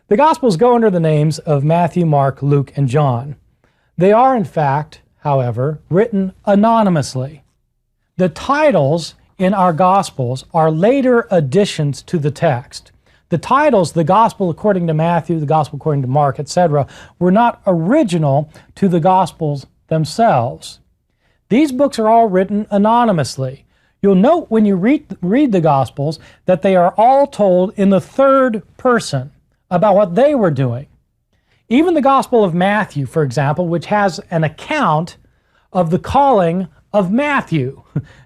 The Gospels go under the names of Matthew, Mark, Luke, and John. They are, in fact, however, written anonymously. The titles in our Gospels are later additions to the text. The titles, the Gospel according to Matthew, the Gospel according to Mark, etc., were not original to the Gospels themselves. These books are all written anonymously. You'll note when you read the Gospels that they are all told in the third person about what they were doing. Even the Gospel of Matthew, for example, which has an account of the calling of Matthew,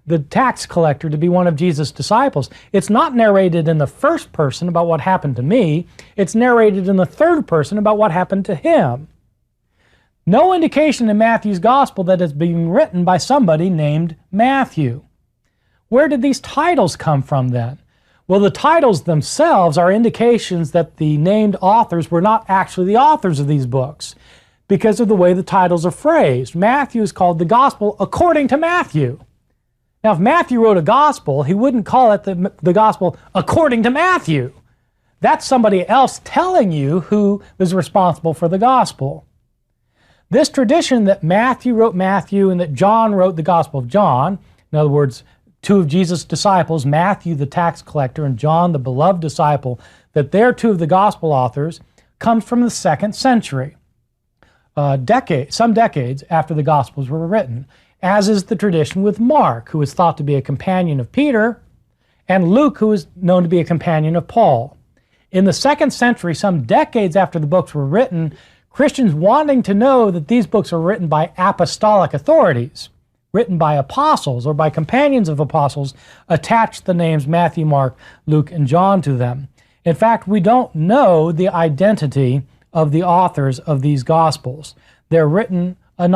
the tax collector, to be one of Jesus' disciples. It's not narrated in the first person about what happened to me. It's narrated in the third person about what happened to him. No indication in Matthew's Gospel that it's being written by somebody named Matthew. Where did these titles come from then? Well, the titles themselves are indications that the named authors were not actually the authors of these books, because of the way the titles are phrased. Matthew is called the Gospel according to Matthew. Now, if Matthew wrote a Gospel, he wouldn't call it the Gospel according to Matthew. That's somebody else telling you who is responsible for the Gospel. This tradition that Matthew wrote Matthew and that John wrote the Gospel of John, in other words, two of Jesus' disciples, Matthew the tax collector and John the beloved disciple, that they're two of the Gospel authors, comes from the 2nd century. Some decades after the Gospels were written, as is the tradition with Mark, who is thought to be a companion of Peter, and Luke, who is known to be a companion of Paul. In the 2nd century, some decades after the books were written, Christians wanting to know that these books are written by apostolic authorities, written by apostles or by companions of apostles, attached the names Matthew, Mark, Luke, and John to them. In fact, we don't know the identity of the authors of these Gospels. They're written anonymously.